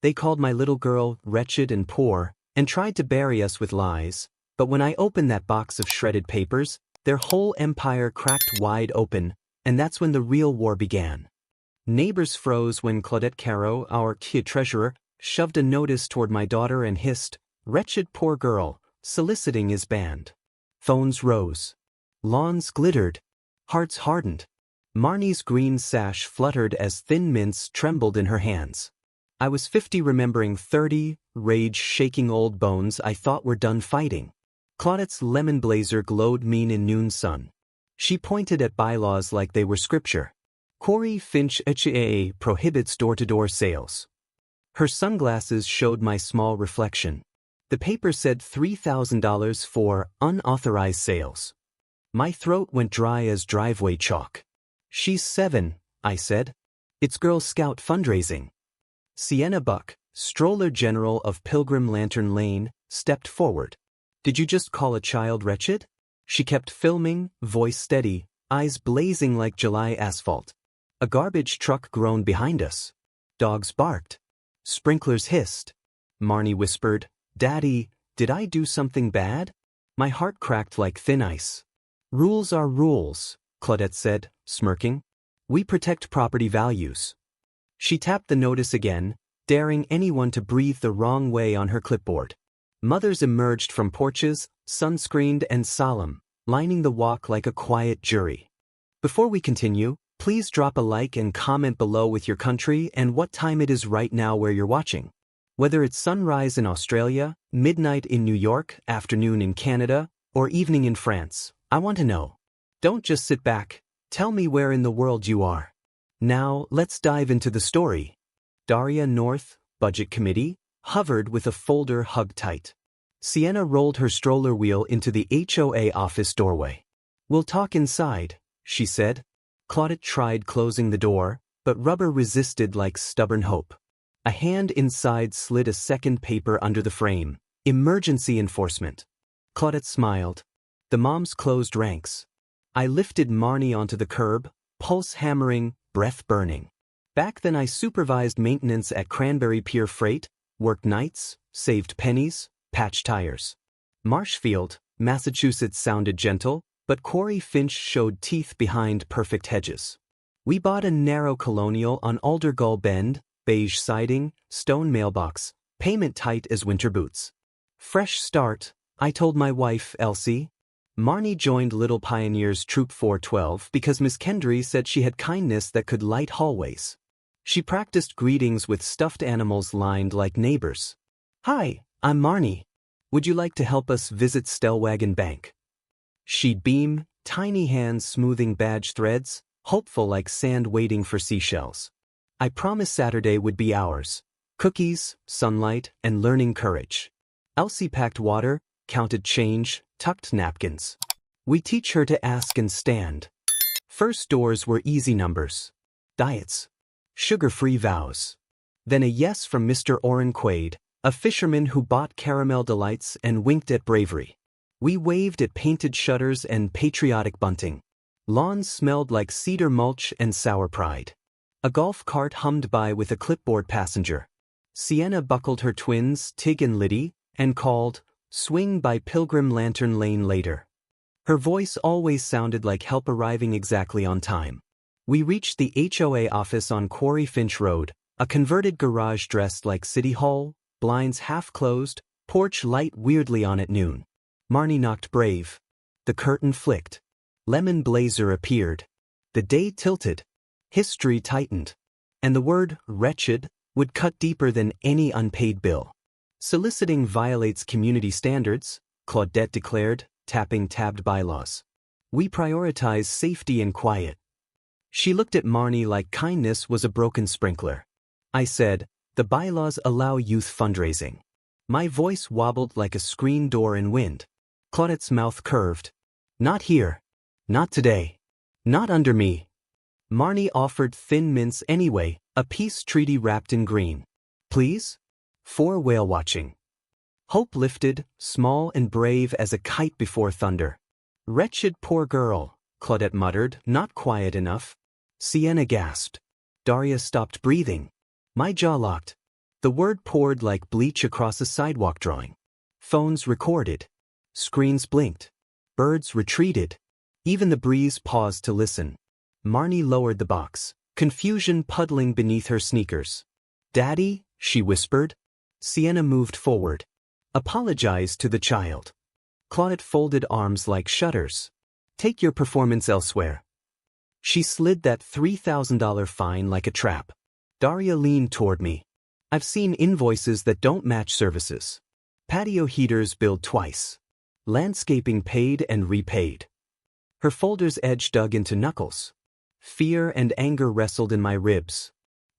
They called my little girl wretched and poor, and tried to bury us with lies, but when I opened that box of shredded papers, their whole empire cracked wide open, and that's when the real war began. Neighbors froze when Claudette Caro, our kid treasurer, shoved a notice toward my daughter and hissed, "Wretched poor girl, soliciting is banned." Phones rose. Lawns glittered. Hearts hardened. Marnie's green sash fluttered as thin mints trembled in her hands. I was 50 remembering 30, rage-shaking old bones I thought were done fighting. Claudette's lemon blazer glowed mean in noon sun. She pointed at bylaws like they were scripture. Corey Finch HAA prohibits door-to-door sales. Her sunglasses showed my small reflection. The paper said $3,000 for unauthorized sales. My throat went dry as driveway chalk. "She's 7, I said. It's Girl Scout fundraising." Sienna Buck, stroller general of Pilgrim Lantern Lane, stepped forward. "Did you just call a child wretched?" She kept filming, voice steady, eyes blazing like July asphalt. A garbage truck groaned behind us. Dogs barked. Sprinklers hissed. Marnie whispered, "Daddy, did I do something bad?" My heart cracked like thin ice. "Rules are rules," Claudette said, smirking. "We protect property values." She tapped the notice again, daring anyone to breathe the wrong way on her clipboard. Mothers emerged from porches, sunscreened and solemn, lining the walk like a quiet jury. Before we continue, please drop a like and comment below with your country and what time it is right now where you're watching. Whether it's sunrise in Australia, midnight in New York, afternoon in Canada, or evening in France, I want to know. Don't just sit back, tell me where in the world you are. Now, let's dive into the story. Daria North, Budget Committee, hovered with a folder hugged tight. Sienna rolled her stroller wheel into the HOA office doorway. "We'll talk inside," she said. Claudette tried closing the door, but rubber resisted like stubborn hope. A hand inside slid a second paper under the frame. Emergency enforcement. Claudette smiled. The moms closed ranks. I lifted Marnie onto the curb, pulse hammering, breath burning. Back then I supervised maintenance at Cranberry Pier Freight, worked nights, saved pennies, patched tires. Marshfield, Massachusetts sounded gentle, but Corey Finch showed teeth behind perfect hedges. We bought a narrow colonial on Aldergull Bend, beige siding, stone mailbox, payment tight as winter boots. Fresh start, I told my wife, Elsie. Marnie joined Little Pioneers Troop 412 because Miss Kendry said she had kindness that could light hallways. She practiced greetings with stuffed animals lined like neighbors. "Hi, I'm Marnie. Would you like to help us visit Stellwagen Bank?" She'd beam, tiny hands smoothing badge threads, hopeful like sand waiting for seashells. I promised Saturday would be ours. Cookies, sunlight, and learning courage. Elsie packed water, counted change, tucked napkins. We teach her to ask and stand. First doors were easy numbers. Diets. Sugar-free vows. Then a yes from Mr. Orrin Quaid, a fisherman who bought caramel delights and winked at bravery. We waved at painted shutters and patriotic bunting. Lawns smelled like cedar mulch and sour pride. A golf cart hummed by with a clipboard passenger. Sienna buckled her twins, Tig and Liddy, and called, "Swing by Pilgrim Lantern Lane later." Her voice always sounded like help arriving exactly on time. We reached the HOA office on Quarry Finch Road, a converted garage dressed like City Hall, blinds half closed, porch light weirdly on at noon. Marnie knocked brave. The curtain flicked. Lemon blazer appeared. The day tilted. History tightened. And the word wretched would cut deeper than any unpaid bill. Soliciting violates community standards, Claudette declared, tapping tabbed bylaws. We prioritize safety and quiet. She looked at Marnie like kindness was a broken sprinkler. I said, "The bylaws allow youth fundraising." My voice wobbled like a screen door in wind. Claudette's mouth curved. "Not here. Not today. Not under me." Marnie offered thin mints anyway, a peace treaty wrapped in green. "Please?" For whale watching. Hope lifted, small and brave as a kite before thunder. "Wretched poor girl," Claudette muttered, not quiet enough. Sienna gasped. Daria stopped breathing. My jaw locked. The word poured like bleach across a sidewalk drawing. Phones recorded. Screens blinked. Birds retreated. Even the breeze paused to listen. Marnie lowered the box, confusion puddling beneath her sneakers. "Daddy," she whispered. Sienna moved forward. "Apologize to the child." Claudette folded arms like shutters. "Take your performance elsewhere." She slid that $3,000 fine like a trap. Daria leaned toward me. "I've seen invoices that don't match services. Patio heaters billed twice. Landscaping paid and repaid." Her folder's edge dug into knuckles. Fear and anger wrestled in my ribs.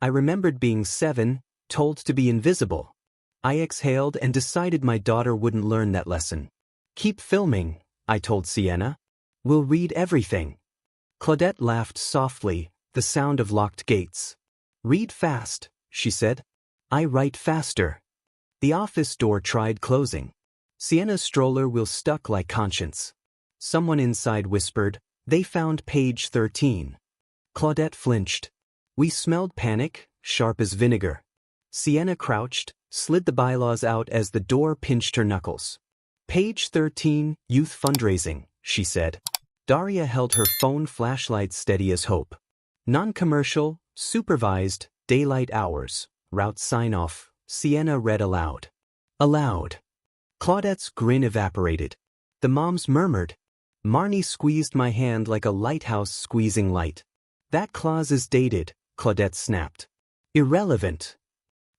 I remembered being 7, told to be invisible. I exhaled and decided my daughter wouldn't learn that lesson. "Keep filming," I told Sienna. "We'll read everything." Claudette laughed softly, the sound of locked gates. "Read fast," she said. "I write faster." The office door tried closing. Sienna's stroller wheel stuck like conscience. Someone inside whispered, "They found page 13. Claudette flinched. We smelled panic, sharp as vinegar. Sienna crouched, slid the bylaws out as the door pinched her knuckles. "Page 13, youth fundraising," she said. Daria held her phone flashlight steady as hope. "Non-commercial, supervised, daylight hours, route sign-off," Sienna read aloud. Aloud. Claudette's grin evaporated. The moms murmured. Marnie squeezed my hand like a lighthouse squeezing light. "That clause is dated," Claudette snapped. "Irrelevant."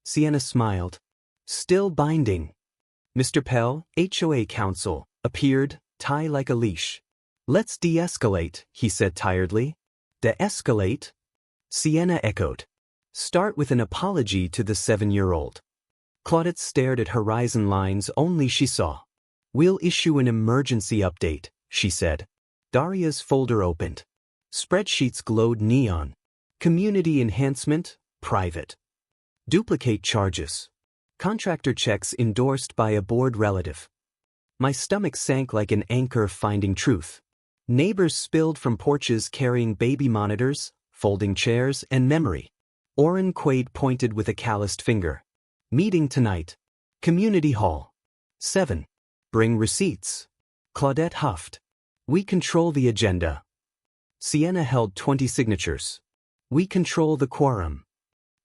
Sienna smiled. "Still binding." Mr. Pell, HOA counsel, appeared, tie like a leash. "Let's de-escalate," he said tiredly. "De-escalate?" Sienna echoed. "Start with an apology to the 7-year-old." Claudette stared at horizon lines only she saw. "We'll issue an emergency update," she said. Daria's folder opened. Spreadsheets glowed neon. Community enhancement, private. Duplicate charges. Contractor checks endorsed by a bored relative. My stomach sank like an anchor finding truth. Neighbors spilled from porches carrying baby monitors, folding chairs, and memory. Orrin Quaid pointed with a calloused finger. "Meeting tonight. Community hall. 7. Bring receipts." Claudette huffed. "We control the agenda." Sienna held 20 signatures. "We control the quorum."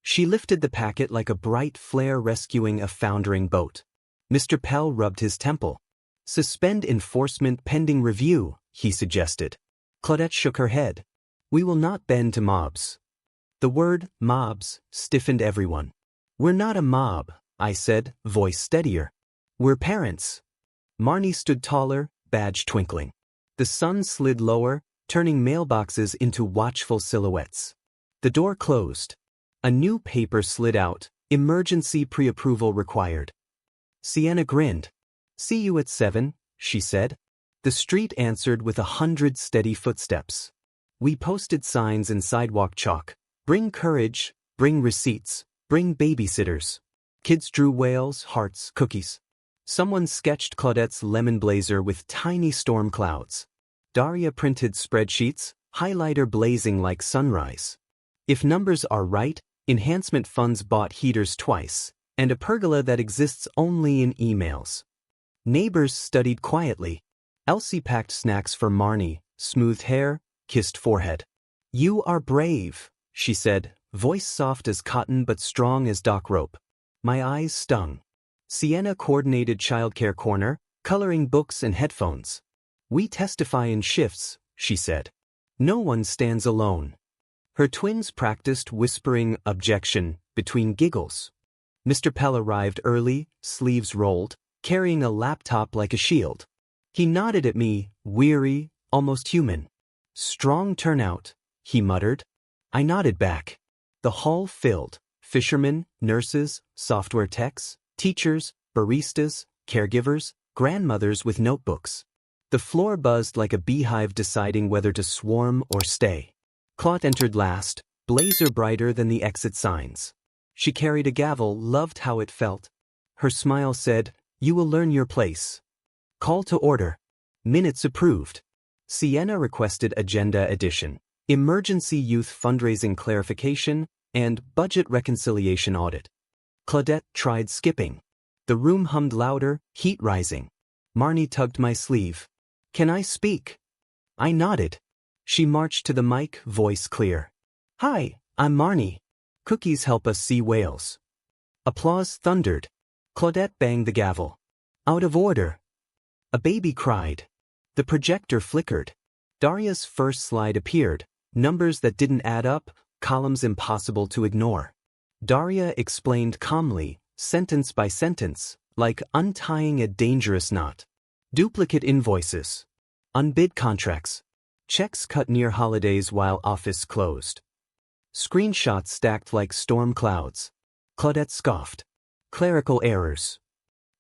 She lifted the packet like a bright flare rescuing a foundering boat. Mr. Pell rubbed his temple. "Suspend enforcement pending review," he suggested. Claudette shook her head. "We will not bend to mobs." The word mobs stiffened everyone. "We're not a mob," I said, voice steadier. "We're parents." Marnie stood taller, badge twinkling. The sun slid lower, turning mailboxes into watchful silhouettes. The door closed. A new paper slid out, emergency pre-approval required. Sienna grinned. "See you at 7, she said. The street answered with 100 steady footsteps. We posted signs in sidewalk chalk. "Bring courage, bring receipts, bring babysitters." Kids drew whales, hearts, cookies. Someone sketched Claudette's lemon blazer with tiny storm clouds. Daria printed spreadsheets, highlighter blazing like sunrise. If numbers are right, enhancement funds bought heaters twice, and a pergola that exists only in emails. Neighbors studied quietly. Elsie packed snacks for Marnie, smoothed hair, kissed forehead. "You are brave," she said, voice soft as cotton but strong as dock rope. My eyes stung. Sienna coordinated childcare corner, coloring books and headphones. "We testify in shifts," she said. "No one stands alone." Her twins practiced whispering objection between giggles. Mr. Pell arrived early, sleeves rolled, carrying a laptop like a shield. He nodded at me, weary, almost human. "Strong turnout," he muttered. I nodded back. The hall filled. Fishermen, nurses, software techs, teachers, baristas, caregivers, grandmothers with notebooks. The floor buzzed like a beehive deciding whether to swarm or stay. Claude entered last, blazer brighter than the exit signs. She carried a gavel, loved how it felt. Her smile said, "You will learn your place." Call to order. Minutes approved. Sienna requested agenda addition, emergency youth fundraising clarification, and budget reconciliation audit. Claudette tried skipping. The room hummed louder, heat rising. Marnie tugged my sleeve. "Can I speak?" I nodded. She marched to the mic, voice clear. "Hi, I'm Marnie. Cookies help us see whales." Applause thundered. Claudette banged the gavel. "Out of order." A baby cried. The projector flickered. Daria's first slide appeared, numbers that didn't add up, columns impossible to ignore. Daria explained calmly, sentence by sentence, like untying a dangerous knot. Duplicate invoices. Unbid contracts. Checks cut near holidays while office closed. Screenshots stacked like storm clouds. Claudette scoffed. Clerical errors.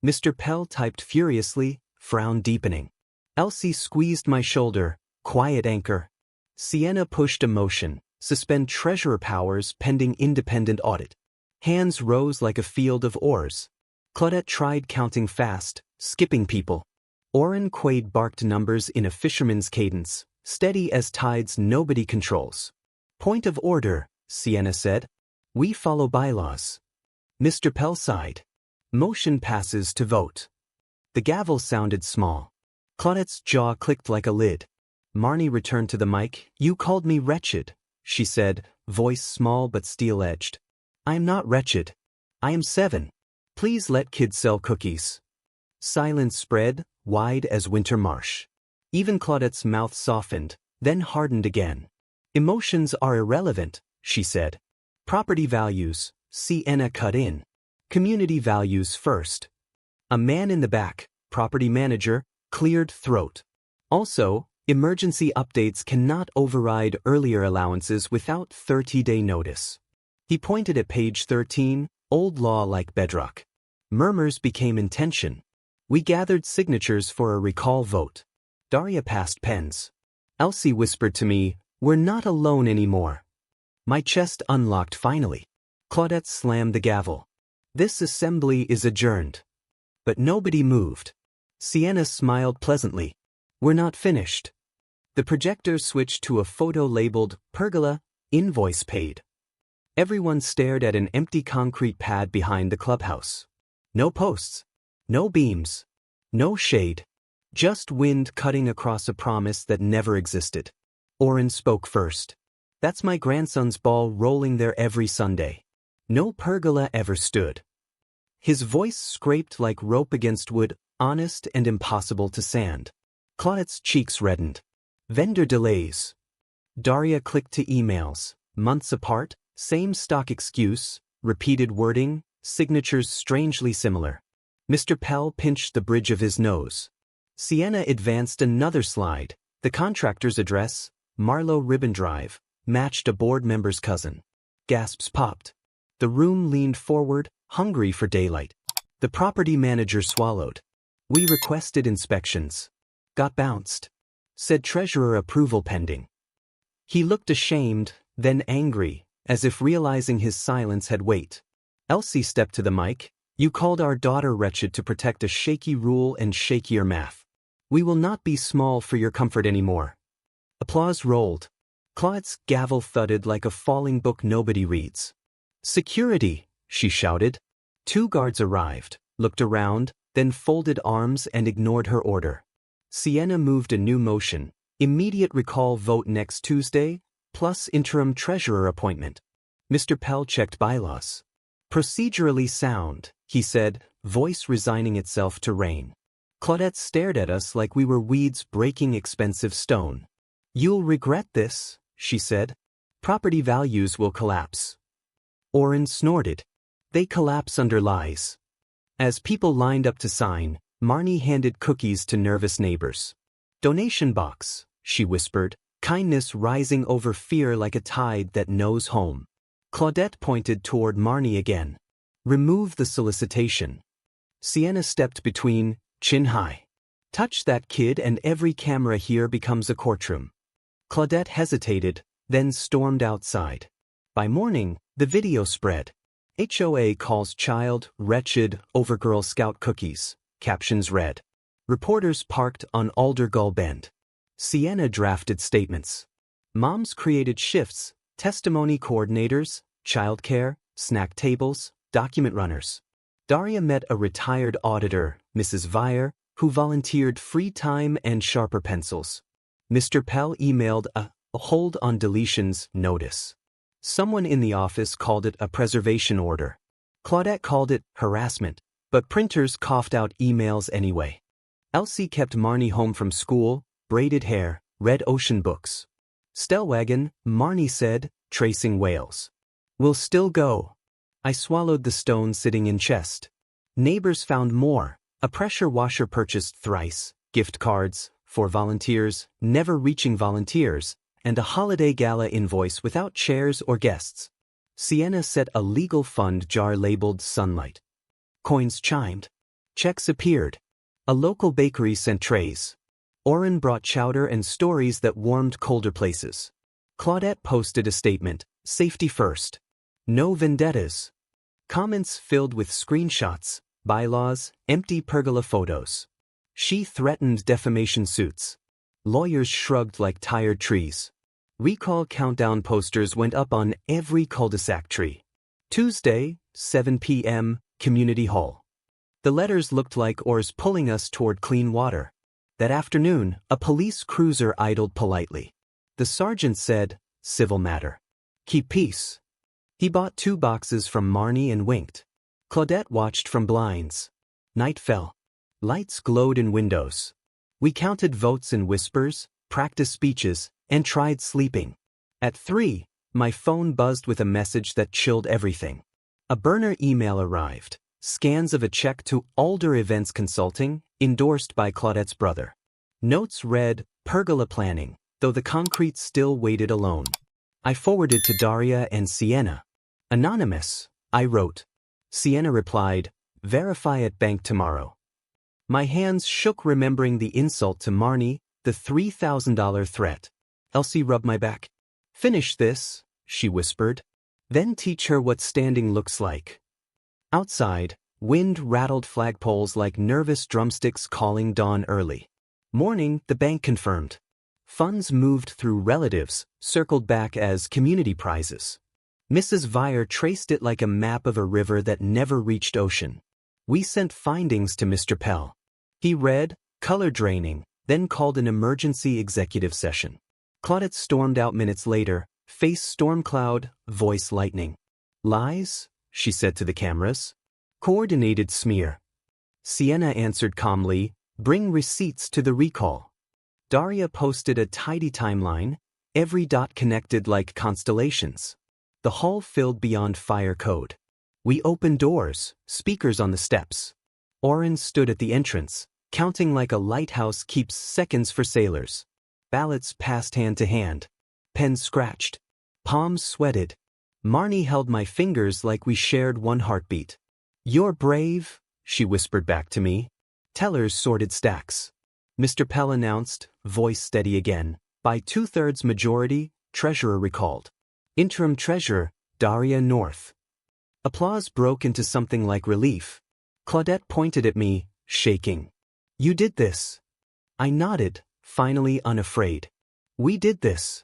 Mr. Pell typed furiously, frown deepening. Elsie squeezed my shoulder. Quiet anchor. Sienna pushed a motion. Suspend treasurer powers pending independent audit. Hands rose like a field of oars. Claudette tried counting fast, skipping people. Oren Quaid barked numbers in a fisherman's cadence, steady as tides nobody controls. "Point of order," Sienna said. "We follow bylaws." Mr. Pell sighed. Motion passes to vote. The gavel sounded small. Claudette's jaw clicked like a lid. Marnie returned to the mic. "You called me wretched," she said, voice small but steel-edged. "I am not wretched. I am 7. Please let kids sell cookies." Silence spread, wide as winter marsh. Even Claudette's mouth softened, then hardened again. "Emotions are irrelevant," she said. "Property values," Sienna cut in. "Community values first." A man in the back, property manager, cleared throat. "Also, emergency updates cannot override earlier allowances without 30-day notice." He pointed at page 13, old law like bedrock. Murmurs became intention. We gathered signatures for a recall vote. Daria passed pens. Elsie whispered to me, "We're not alone anymore." My chest unlocked finally. Claudette slammed the gavel. "This assembly is adjourned." But nobody moved. Sienna smiled pleasantly. "We're not finished." The projector switched to a photo labeled, "Pergola, invoice paid." Everyone stared at an empty concrete pad behind the clubhouse. No posts. No beams. No shade. Just wind cutting across a promise that never existed. Oren spoke first. "That's my grandson's ball rolling there every Sunday. No pergola ever stood." His voice scraped like rope against wood, honest and impossible to sand. Claudette's cheeks reddened. "Vendor delays." Daria clicked to emails. Months apart, same stock excuse, repeated wording, signatures strangely similar. Mr. Pell pinched the bridge of his nose. Sienna advanced another slide. The contractor's address, Marlowe Ribbon Drive, matched a board member's cousin. Gasps popped. The room leaned forward, hungry for daylight. The property manager swallowed. "We requested inspections. Got bounced. Said treasurer approval pending." He looked ashamed, then angry, as if realizing his silence had weight. Elsie stepped to the mic. "You called our daughter wretched to protect a shaky rule and shakier math. We will not be small for your comfort anymore." Applause rolled. Claudette's gavel thudded like a falling book nobody reads. "Security," she shouted. 2 guards arrived, looked around, then folded arms and ignored her order. Sienna moved a new motion. Immediate recall vote next Tuesday, plus interim treasurer appointment. Mr. Pell checked bylaws. "Procedurally sound," he said, voice resigning itself to rain. Claudette stared at us like we were weeds breaking expensive stone. "You'll regret this," she said. "Property values will collapse." Oren snorted. "They collapse under lies." As people lined up to sign, Marnie handed cookies to nervous neighbors. "Donation box," she whispered, kindness rising over fear like a tide that knows home. Claudette pointed toward Marnie again. "Remove the solicitation." Sienna stepped between, chin high. "Touch that kid and every camera here becomes a courtroom." Claudette hesitated, then stormed outside. By morning, the video spread. "HOA calls child wretched over Girl Scout cookies," captions read. Reporters parked on Aldergull Bend. Sienna drafted statements. Moms created shifts, testimony coordinators, childcare, snack tables, document runners. Daria met a retired auditor, Mrs. Vire, who volunteered free time and sharper pencils. Mr. Pell emailed a hold on deletions notice. Someone in the office called it a preservation order. Claudette called it harassment, but printers coughed out emails anyway. Elsie kept Marnie home from school, braided hair, read ocean books. Stellwagen, Marnie said, tracing whales. We'll still go. I swallowed the stone sitting in chest. Neighbors found more. A pressure washer purchased thrice, gift cards, for volunteers, never reaching volunteers, and a holiday gala invoice without chairs or guests. Sienna set a legal fund jar labeled Sunlight. Coins chimed. Checks appeared. A local bakery sent trays. Orrin brought chowder and stories that warmed colder places. Claudette posted a statement, safety first. No vendettas. Comments filled with screenshots, bylaws, empty pergola photos. She threatened defamation suits. Lawyers shrugged like tired trees. Recall countdown posters went up on every cul-de-sac tree. Tuesday, 7 p.m., Community Hall. The letters looked like oars pulling us toward clean water. That afternoon, a police cruiser idled politely. The sergeant said, civil matter. Keep peace. He bought 2 boxes from Marnie and winked. Claudette watched from blinds. Night fell. Lights glowed in windows. We counted votes in whispers, practiced speeches, and tried sleeping. At 3, my phone buzzed with a message that chilled everything. A burner email arrived. Scans of a check to Alder Events Consulting, endorsed by Claudette's brother. Notes read, pergola planning, though the concrete still waited alone. I forwarded to Daria and Sienna. Anonymous, I wrote. Sienna replied, verify at bank tomorrow. My hands shook remembering the insult to Marnie, the $3,000 threat. Elsie rubbed my back. Finish this, she whispered. Then teach her what standing looks like. Outside, wind rattled flagpoles like nervous drumsticks calling dawn early. Morning, the bank confirmed. Funds moved through relatives, circled back as community prizes. Mrs. Vire traced it like a map of a river that never reached ocean. We sent findings to Mr. Pell. He read, color draining, then called an emergency executive session. Claudette stormed out minutes later, face storm cloud, voice lightning. Lies? She said to the cameras. Coordinated smear. Sienna answered calmly, bring receipts to the recall. Daria posted a tidy timeline, every dot connected like constellations. The hall filled beyond fire code. We opened doors, speakers on the steps. Orrin stood at the entrance, counting like a lighthouse keeps seconds for sailors. Ballots passed hand to hand. Pens scratched. Palms sweated. Marnie held my fingers like we shared one heartbeat. You're brave, she whispered back to me. Tellers sorted stacks. Mr. Pell announced, voice steady again, by 2/3 majority, treasurer recalled. Interim treasurer, Daria North. Applause broke into something like relief. Claudette pointed at me, shaking. You did this. I nodded, finally unafraid. We did this.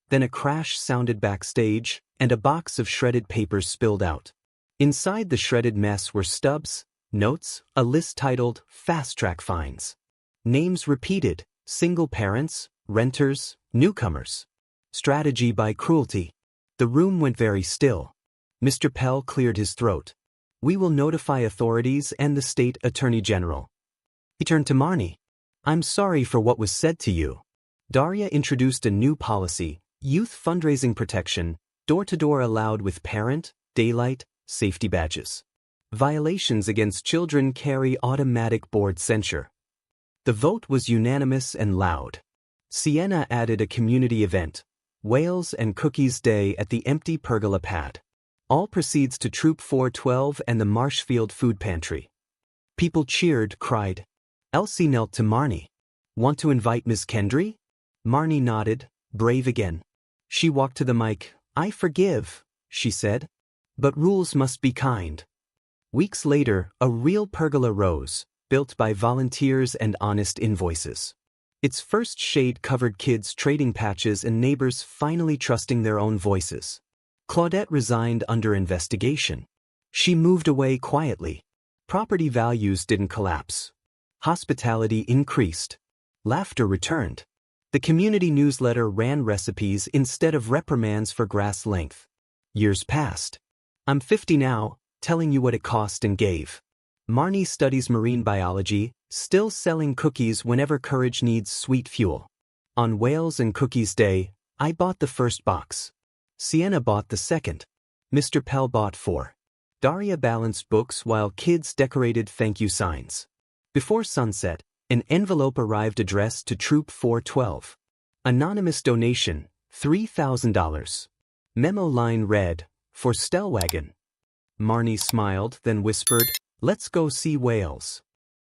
Then a crash sounded backstage, and a box of shredded papers spilled out. Inside the shredded mess were stubs, notes, a list titled Fast Track Fines. Names repeated, single parents, renters, newcomers. Strategy by cruelty. The room went very still. Mr. Pell cleared his throat. We will notify authorities and the state attorney general. He turned to Marnie. I'm sorry for what was said to you. Daria introduced a new policy, youth fundraising protection, door-to-door allowed with parent, daylight, safety badges. Violations against children carry automatic board censure. The vote was unanimous and loud. Sienna added a community event, Whales and Cookies Day at the empty pergola pad. All proceeds to Troop 412 and the Marshfield Food Pantry. People cheered, cried. Elsie knelt to Marnie. Want to invite Miss Kendry? Marnie nodded, brave again. She walked to the mic. I forgive, she said. But rules must be kind. Weeks later, a real pergola rose, built by volunteers and honest invoices. Its first shade covered kids trading patches and neighbors finally trusting their own voices. Claudette resigned under investigation. She moved away quietly. Property values didn't collapse. Hospitality increased. Laughter returned. The community newsletter ran recipes instead of reprimands for grass length. Years passed. I'm 50 now, telling you what it cost and gave. Marnie studies marine biology, still selling cookies whenever courage needs sweet fuel. On Whales and Cookies Day, I bought the first box. Sienna bought the second. Mr. Pell bought 4. Daria balanced books while kids decorated thank you signs. Before sunset, an envelope arrived addressed to Troop 412. Anonymous donation, $3,000. Memo line read, for Stellwagen. Marnie smiled, then whispered, let's go see whales.